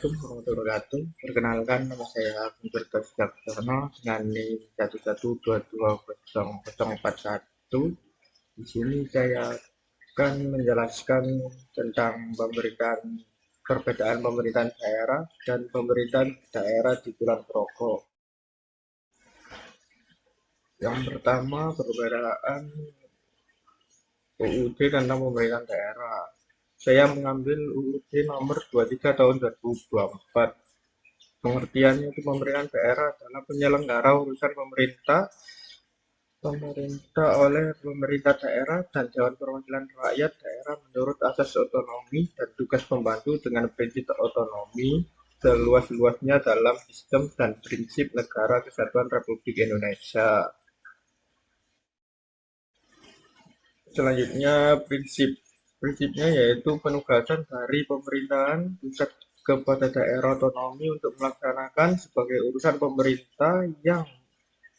Assalamualaikum warahmatullahi wabarakatuh. Perkenalkan, nama saya Guntur Daksono dengan NIM 112204041. Di sini saya akan menjelaskan tentang perbedaan pemerintahan daerah dan pemerintahan daerah di Kulon Progo. Yang pertama, perbedaan UUD tentang pemerintahan daerah. Saya mengambil UUD nomor 23 tahun 2024. Pengertiannya itu pemerintahan daerah adalah penyelenggara urusan pemerintah oleh pemerintah daerah dan Dewan Perwakilan Rakyat daerah menurut asas otonomi dan tugas pembantu dengan prinsip otonomi seluas-luasnya dalam sistem dan prinsip Negara Kesatuan Republik Indonesia. Selanjutnya prinsipnya yaitu penugasan dari pemerintahan pusat kepada daerah otonomi untuk melaksanakan sebagai urusan pemerintah yang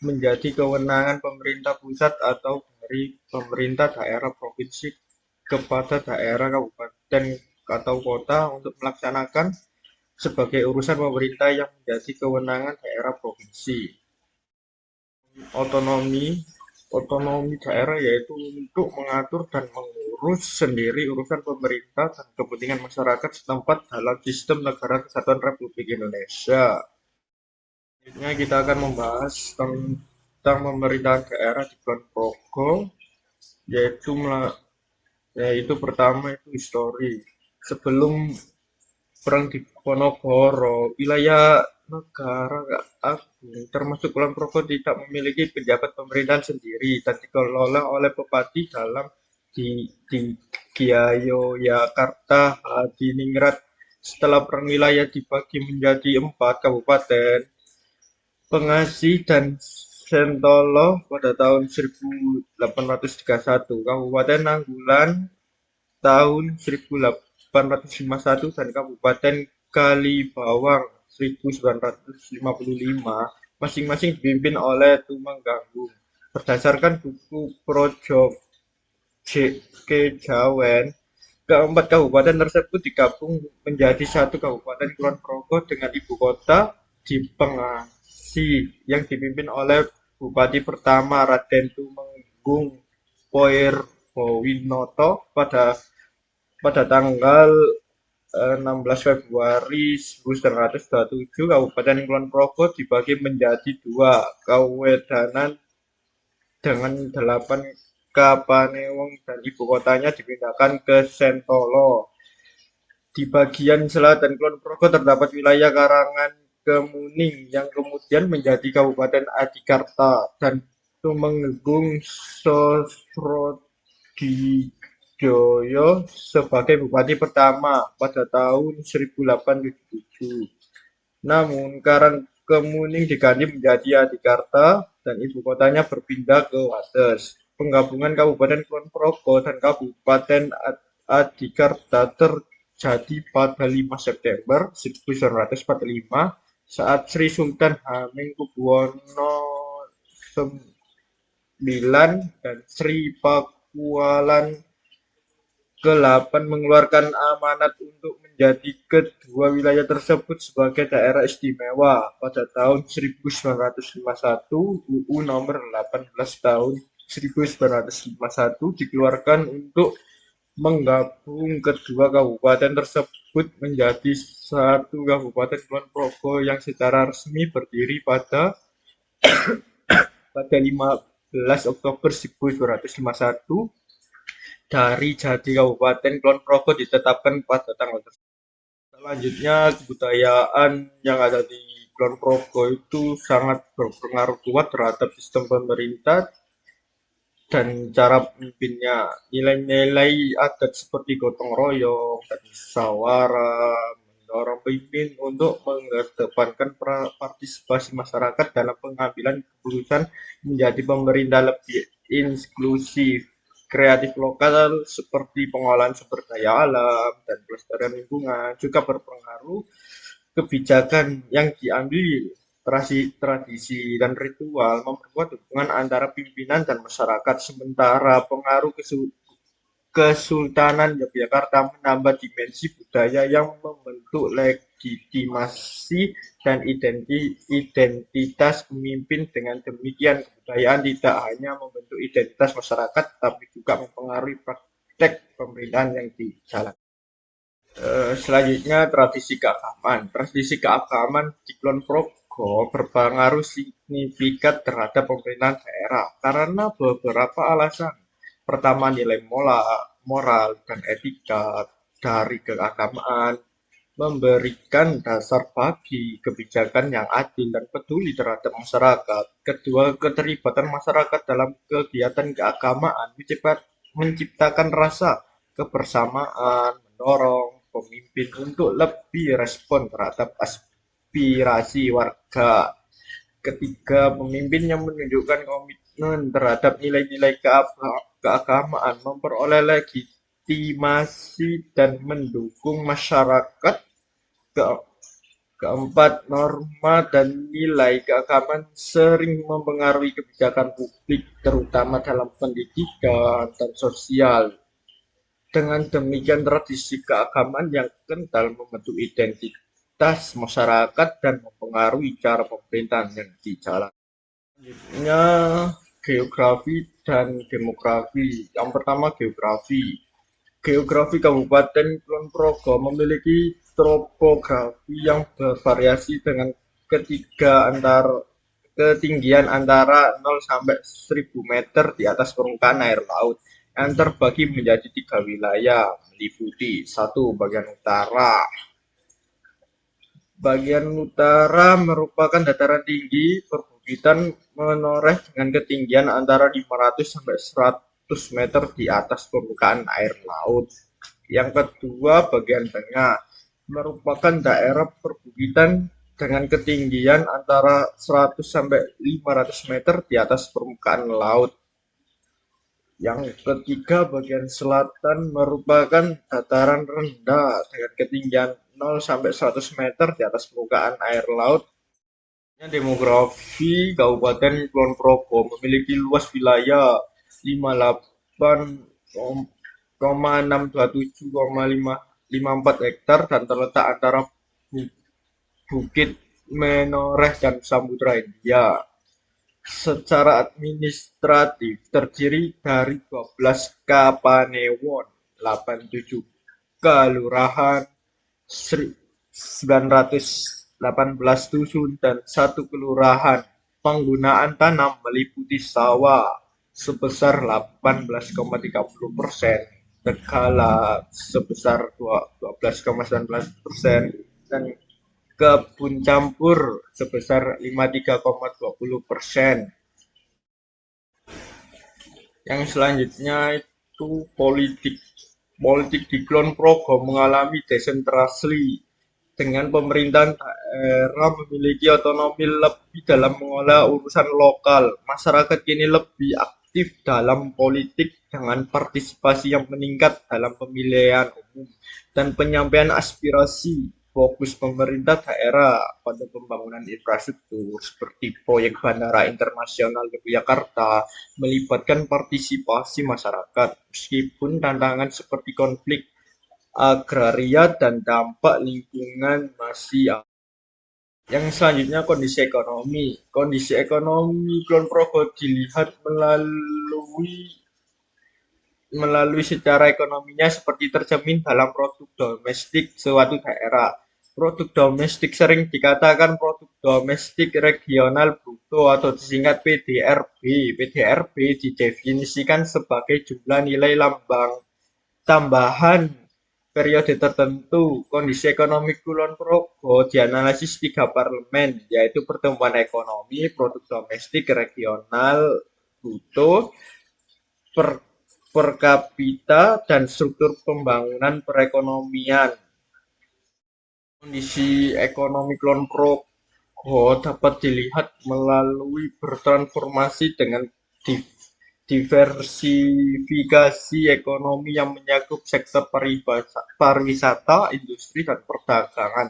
menjadi kewenangan pemerintah pusat atau dari pemerintah daerah provinsi kepada daerah kabupaten atau kota untuk melaksanakan sebagai urusan pemerintah yang menjadi kewenangan daerah provinsi. Otonomi daerah yaitu untuk mengatur dan mengurus sendiri urusan pemerintah dan kepentingan masyarakat setempat dalam sistem Negara Kesatuan Republik Indonesia. Selanjutnya kita akan membahas tentang pemerintahan daerah di Kulon Progo, yaitu pertama itu histori. Sebelum perang di Ponorogo, wilayah negara agung termasuk Kulon Progo tidak memiliki pejabat pemerintahan sendiri dan dikelola oleh bupati dalam di Yogyakarta, Hadiningrat. Setelah perang wilayah dibagi menjadi 4 kabupaten, Pengasih dan Sentolo pada tahun 1831, Kabupaten Nanggulan tahun 1851 dan Kabupaten Kalibawang 1955 masing-masing dipimpin oleh Tumenggung. Berdasarkan buku Projo Kejawen, keempat kabupaten tersebut digabung menjadi satu Kabupaten Kulon Progo dengan ibu kota di Pengasih yang dipimpin oleh Bupati pertama Raden Tumenggung Poerbowinoto pada tanggal 16 Februari 1927. Kabupaten Kulon Progo dibagi menjadi 2 kawedanan dengan 8 Kapanewon dan ibu kotanya dipindahkan ke Sentolo. Di bagian selatan Kulon Progo terdapat wilayah Karangan Kemuning yang kemudian menjadi Kabupaten Adikarta dan Tumenggung Sosrogijoyo sebagai bupati pertama pada tahun 1877. Namun Karangkemuning diganti menjadi Adikarta dan ibu kotanya berpindah ke Wates. Penggabungan Kabupaten Kulon Progo dan Kabupaten Adikarta terjadi pada 5 September 1945 saat Sri Sultan Hamengkubuwono IX dan Sri Pakualan ke-8 mengeluarkan amanat untuk menjadi kedua wilayah tersebut sebagai daerah istimewa pada tahun 1951. UU nomor 18 tahun 1951 dikeluarkan untuk menggabung kedua kabupaten tersebut menjadi satu Kabupaten Kulon Progo yang secara resmi berdiri pada 15 Oktober 1951. Dari jadi Kabupaten Kulon Progo ditetapkan pada tanggal tersebut. Selanjutnya, kebudayaan yang ada di Kulon Progo itu sangat berpengaruh kuat terhadap sistem pemerintah dan cara pemimpinnya. Nilai-nilai adat seperti gotong royong dan musyawarah mendorong pemimpin untuk mengedepankan partisipasi masyarakat dalam pengambilan keputusan, menjadi pemerintah lebih inklusif. Kreatif lokal seperti pengolahan sumber daya alam dan pelestarian lingkungan juga berpengaruh. Kebijakan yang diambil tradisi dan ritual memperkuat hubungan antara pimpinan dan masyarakat, sementara pengaruh Kesultanan Yogyakarta menambah dimensi budaya yang membentuk legitimasi dan identitas pemimpin. Dengan demikian, kebudayaan tidak hanya membentuk identitas masyarakat, tapi juga mempengaruhi praktek pemerintahan yang dijalankan. Selanjutnya, tradisi keagamaan. Tradisi keagamaan di Kulon Progo berpengaruh signifikan terhadap pemerintahan daerah karena beberapa alasan. Pertama, nilai moral dan etika dari keagamaan memberikan dasar bagi kebijakan yang adil dan peduli terhadap masyarakat. Kedua, keterlibatan masyarakat dalam kegiatan keagamaan menciptakan rasa kebersamaan, mendorong pemimpin untuk lebih respon terhadap aspirasi warga. Ketiga, pemimpin yang menunjukkan komitmen terhadap nilai-nilai keagamaan memperoleh legitimasi dan mendukung masyarakat. Keempat, norma dan nilai keagamaan sering mempengaruhi kebijakan publik, terutama dalam pendidikan dan sosial. Dengan demikian, tradisi keagamaan yang kental membentuk identitas masyarakat dan mempengaruhi cara pemerintahan yang dijalankan. Selanjutnya, geografi dan demografi. Yang pertama, geografi. Geografi Kabupaten Kulon Progo memiliki topografi yang bervariasi dengan ketinggian antara 0 sampai 1000 meter di atas permukaan air laut yang terbagi menjadi 3 wilayah meliputi: 1. Bagian utara. Bagian utara merupakan dataran tinggi perbukitan menoreh dengan ketinggian antara 500 sampai 100 meter di atas permukaan air laut. Yang kedua, bagian tengah merupakan daerah perbukitan dengan ketinggian antara 100 sampai 500 meter di atas permukaan laut. Yang ketiga, bagian selatan merupakan dataran rendah dengan ketinggian 0 sampai 100 meter di atas permukaan air laut. Demografi Kabupaten Kulon Progo memiliki luas wilayah 58,627,554 hektar dan terletak antara Bukit Menoreh dan Samudra Hindia. Secara administratif terdiri dari 12 kapanewon, 87 kelurahan, 918 dusun, dan 1 kelurahan. Penggunaan tanam meliputi sawah sebesar 18,30%, tegala sebesar 12,19%, dan kebun campur sebesar 53,20%. Yang selanjutnya itu politik. Politik di Kulon Progo mengalami desentralisasi dengan pemerintahan daerah memiliki otonomi lebih dalam mengolah urusan lokal. Masyarakat kini lebih aktif dalam politik dengan partisipasi yang meningkat dalam pemilihan umum dan penyampaian aspirasi. Fokus pemerintah daerah pada pembangunan infrastruktur seperti proyek Bandara Internasional Yogyakarta melibatkan partisipasi masyarakat, meskipun tantangan seperti konflik agraria dan dampak lingkungan masih ada. Yang selanjutnya, kondisi ekonomi. Kondisi ekonomi Kulon Progo dilihat melalui secara ekonominya seperti tercermin dalam produk domestik suatu daerah. Produk domestik sering dikatakan produk domestik regional bruto atau disingkat PDRB. PDRB didefinisikan sebagai jumlah nilai lambang tambahan periode tertentu. Kondisi ekonomi Kulon Progo dianalisis 3 parlemen, yaitu pertumbuhan ekonomi, produk domestik regional bruto, per kapita, dan struktur pembangunan perekonomian. Kondisi ekonomi Kulon Progo dapat dilihat melalui bertransformasi dengan diversifikasi ekonomi yang mencakup sektor pariwisata, industri, dan perdagangan.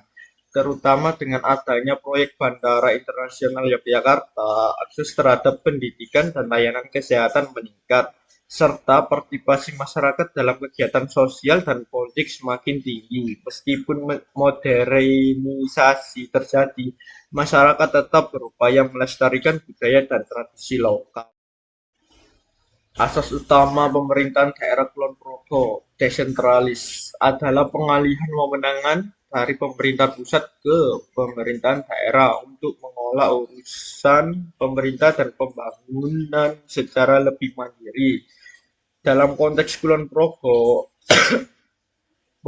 Terutama dengan adanya proyek Bandara Internasional Yogyakarta, akses terhadap pendidikan dan layanan kesehatan meningkat. serta partisipasi masyarakat dalam kegiatan sosial dan politik semakin tinggi. Meskipun modernisasi terjadi, masyarakat tetap berupaya melestarikan budaya dan tradisi lokal. Asas utama pemerintahan daerah Kulon Progo desentralis adalah pengalihan wewenang dari pemerintah pusat ke pemerintahan daerah untuk mengolah urusan pemerintah dan pembangunan secara lebih mandiri. Dalam konteks Kulon Progo,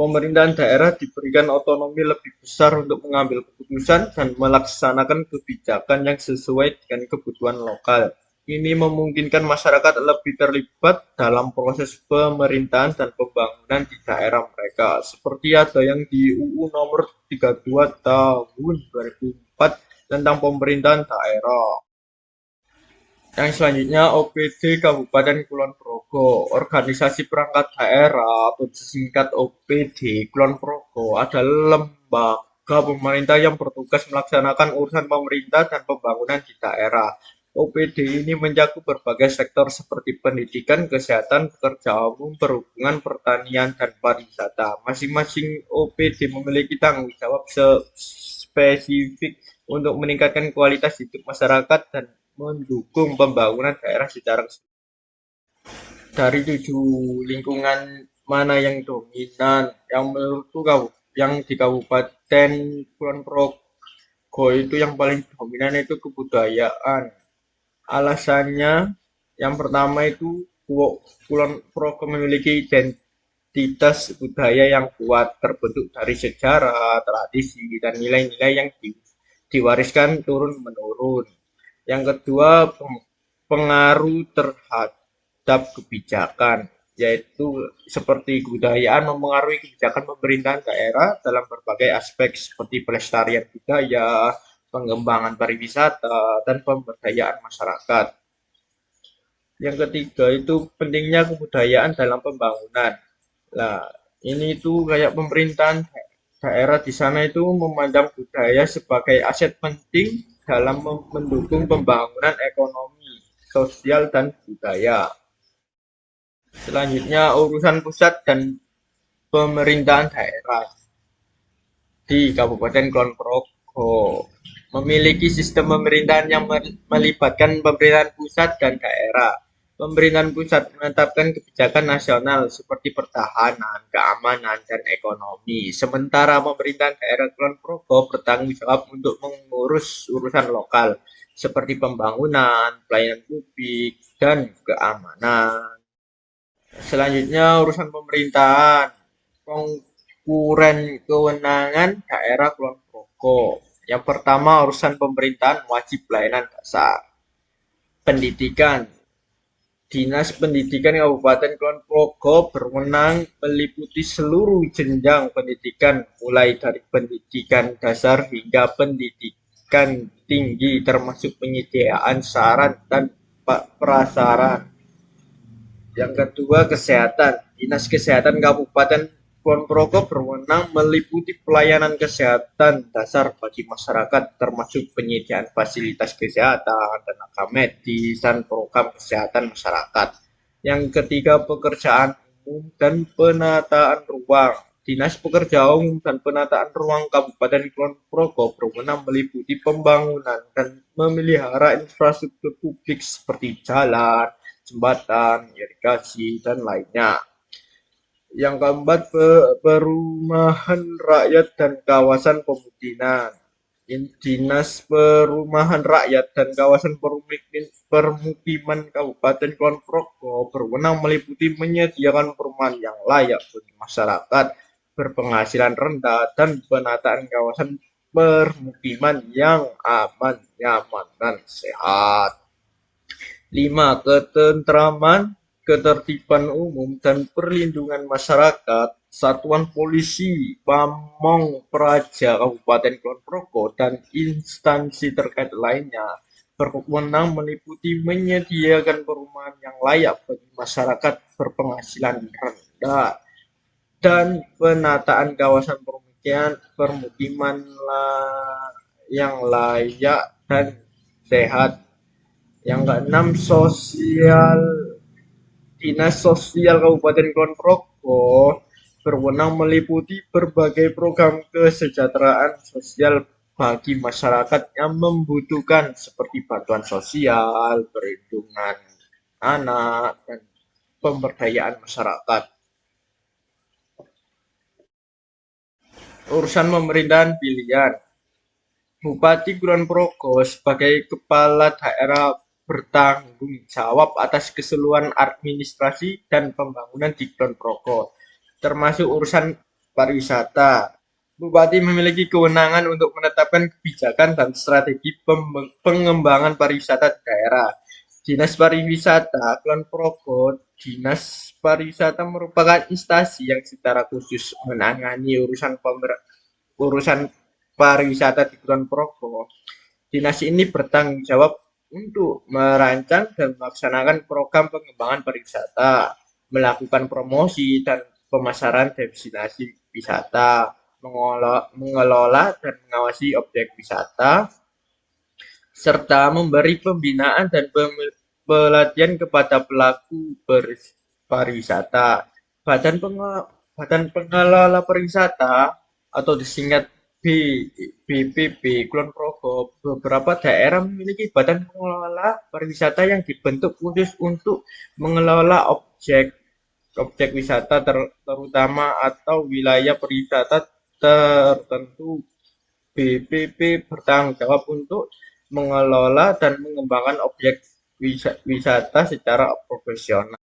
pemerintahan daerah diberikan otonomi lebih besar untuk mengambil keputusan dan melaksanakan kebijakan yang sesuai dengan kebutuhan lokal. Ini memungkinkan masyarakat lebih terlibat dalam proses pemerintahan dan pembangunan di daerah mereka. Seperti ada yang di UU nomor 32 tahun 2004 tentang pemerintahan daerah. Yang selanjutnya OPD Kabupaten Kulon Progo. Organisasi Perangkat Daerah atau disingkat OPD Kulon Progo adalah lembaga pemerintah yang bertugas melaksanakan urusan pemerintah dan pembangunan di daerah. OPD ini mencakup berbagai sektor seperti pendidikan, kesehatan, pekerjaan umum, perhubungan, pertanian, dan pariwisata. Masing-masing OPD memiliki tanggung jawab spesifik untuk meningkatkan kualitas hidup masyarakat dan mendukung pembangunan daerah secara keseluruhan. Dari 7 lingkungan mana yang dominan? Yang menurutku yang di Kabupaten Kulon Progo itu yang paling dominan itu kebudayaan. Alasannya yang pertama itu Kulon Progo memiliki identitas budaya yang kuat, terbentuk dari sejarah, tradisi, dan nilai-nilai yang diwariskan turun-menurun. Yang kedua, pengaruh terhadap kebijakan, yaitu seperti kebudayaan mempengaruhi kebijakan pemerintahan daerah dalam berbagai aspek seperti pelestarian budaya, pengembangan pariwisata, dan pemberdayaan masyarakat. Yang ketiga itu pentingnya kebudayaan dalam pembangunan. Nah, ini tuh kayak pemerintahan daerah di sana itu memandang budaya sebagai aset penting dalam mendukung pembangunan ekonomi, sosial, dan budaya. Selanjutnya urusan pusat dan pemerintahan daerah di Kabupaten Kulon Progo memiliki sistem pemerintahan yang melibatkan pemerintahan pusat dan daerah. Pemerintahan pusat menetapkan kebijakan nasional seperti pertahanan, keamanan, dan ekonomi. Sementara pemerintahan daerah Kulon Progo bertanggung jawab untuk mengurus urusan lokal seperti pembangunan, pelayanan publik, dan keamanan. Selanjutnya urusan pemerintahan. Konkuren kewenangan daerah Kulon Progo. Yang pertama urusan pemerintahan wajib pelayanan dasar. Pendidikan. Dinas Pendidikan Kabupaten Kulon Progo berwenang meliputi seluruh jenjang pendidikan mulai dari pendidikan dasar hingga pendidikan tinggi termasuk penyediaan saran dan prasarana. Yang kedua, kesehatan. Dinas Kesehatan Kabupaten Kulon Progo berwenang meliputi pelayanan kesehatan dasar bagi masyarakat termasuk penyediaan fasilitas kesehatan, tenaga medis, dan program kesehatan masyarakat. Yang ketiga, pekerjaan umum dan penataan ruang. Dinas Pekerjaan Umum dan Penataan Ruang Kabupaten Kulon Progo berwenang meliputi pembangunan dan memelihara infrastruktur publik seperti jalan, jembatan, irigasi, dan lainnya. Yang keempat, perumahan rakyat dan kawasan pemukiman. Dinas Perumahan Rakyat dan Kawasan Permukiman Kabupaten Kulon Progo berwenang meliputi menyediakan perumahan yang layak bagi masyarakat berpenghasilan rendah dan penataan kawasan permukiman yang aman, nyaman, dan sehat. 5. Ketentraman, ketertiban umum, dan perlindungan masyarakat. Satuan Polisi Pamong Praja Kabupaten Kulon Progo dan instansi terkait lainnya berwenang meliputi menyediakan perumahan yang layak bagi masyarakat berpenghasilan rendah dan penataan kawasan permukiman yang layak dan sehat. Yang keenam, sosial Dinas Sosial Kabupaten Kulon Progo berwenang meliputi berbagai program kesejahteraan sosial bagi masyarakat yang membutuhkan seperti bantuan sosial, perlindungan anak, dan pemberdayaan masyarakat. Urusan pemerintahan pilihan. Bupati Kulon Progo sebagai kepala daerah bertanggung jawab atas keseluruhan administrasi dan pembangunan di Kulon Progo, termasuk urusan pariwisata. Bupati memiliki kewenangan untuk menetapkan kebijakan dan strategi pengembangan pariwisata di daerah. Dinas Pariwisata Kulon Progo. Dinas Pariwisata merupakan instansi yang secara khusus menangani urusan pariwisata di Kulon Progo. Dinas ini bertanggung jawab untuk merancang dan melaksanakan program pengembangan pariwisata, melakukan promosi dan pemasaran destinasi wisata, mengelola dan mengawasi objek wisata, serta memberi pembinaan dan pelatihan kepada pelaku pariwisata. Badan, Badan Pengelola Pariwisata atau disingkat BPP Kulon Progo, beberapa daerah memiliki badan pengelola pariwisata yang dibentuk khusus untuk mengelola objek wisata terutama atau wilayah pariwisata tertentu. BPP bertanggung jawab untuk mengelola dan mengembangkan objek wisata secara profesional.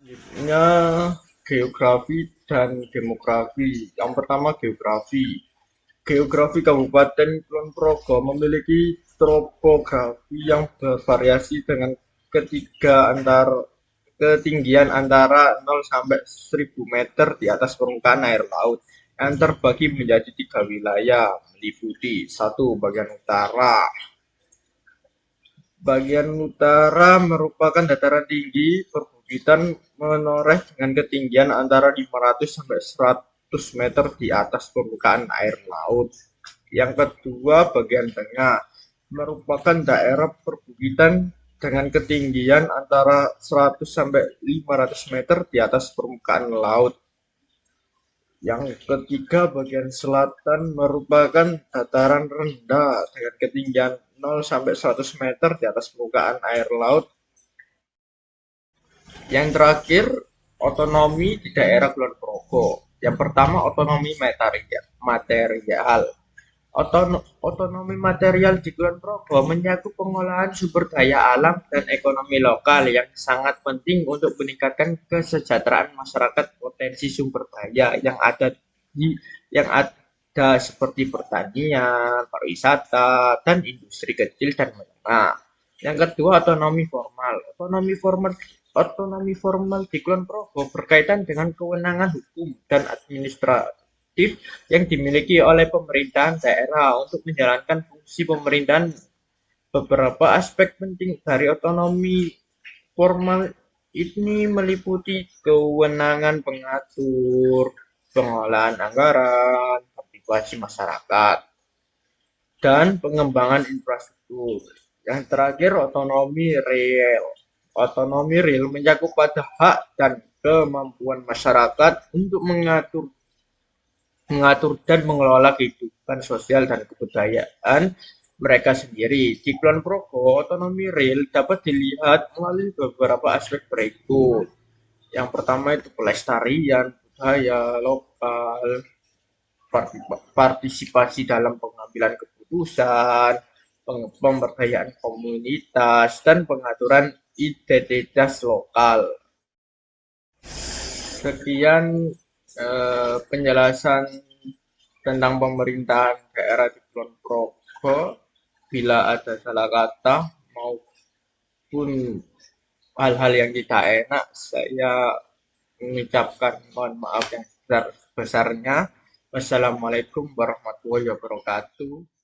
Selanjutnya, geografi dan demografi. Yang pertama, geografi. Geografi Kabupaten Kulon Progo memiliki topografi yang bervariasi dengan ketinggian antara 0 sampai 1000 meter di atas permukaan air laut yang terbagi menjadi 3 wilayah meliputi: 1. Bagian utara. Bagian utara merupakan dataran tinggi perbukitan menoreh dengan ketinggian antara 500 sampai 100 meter di atas permukaan air laut. Yang kedua, bagian tengah merupakan daerah perbukitan dengan ketinggian antara 100 sampai 500 meter di atas permukaan laut. Yang ketiga, bagian selatan merupakan dataran rendah dengan ketinggian 0 sampai 100 meter di atas permukaan air laut. Yang terakhir, otonomi di daerah Kulon Progo. Yang pertama, otonomi material. Otonomi material di Kulon Progo mencakup pengolahan sumber daya alam dan ekonomi lokal yang sangat penting untuk meningkatkan kesejahteraan masyarakat. Potensi sumber daya yang ada seperti pertanian, pariwisata, dan industri kecil dan menengah. Yang kedua, otonomi formal. Otonomi formal di Kulon Progo berkaitan dengan kewenangan hukum dan administratif yang dimiliki oleh pemerintahan daerah untuk menjalankan fungsi pemerintahan. Beberapa aspek penting dari otonomi formal ini meliputi kewenangan pengatur, pengolahan anggaran, partisipasi masyarakat, dan pengembangan infrastruktur. Yang terakhir, otonomi real. Otonomi real mencakup pada hak dan kemampuan masyarakat untuk mengatur dan mengelola kehidupan sosial dan kebudayaan mereka sendiri. Di Kulon Progo, otonomi real dapat dilihat melalui beberapa aspek berikut. Yang pertama itu pelestarian budaya lokal, partisipasi dalam pengambilan keputusan, pemberdayaan komunitas, dan pengaturan identitas lokal. Sekian penjelasan tentang pemerintahan daerah di Kulon Progo. Bila ada salah kata maupun hal-hal yang tidak enak, saya mengucapkan mohon maaf yang sebesar-besarnya. Wassalamualaikum warahmatullahi wabarakatuh.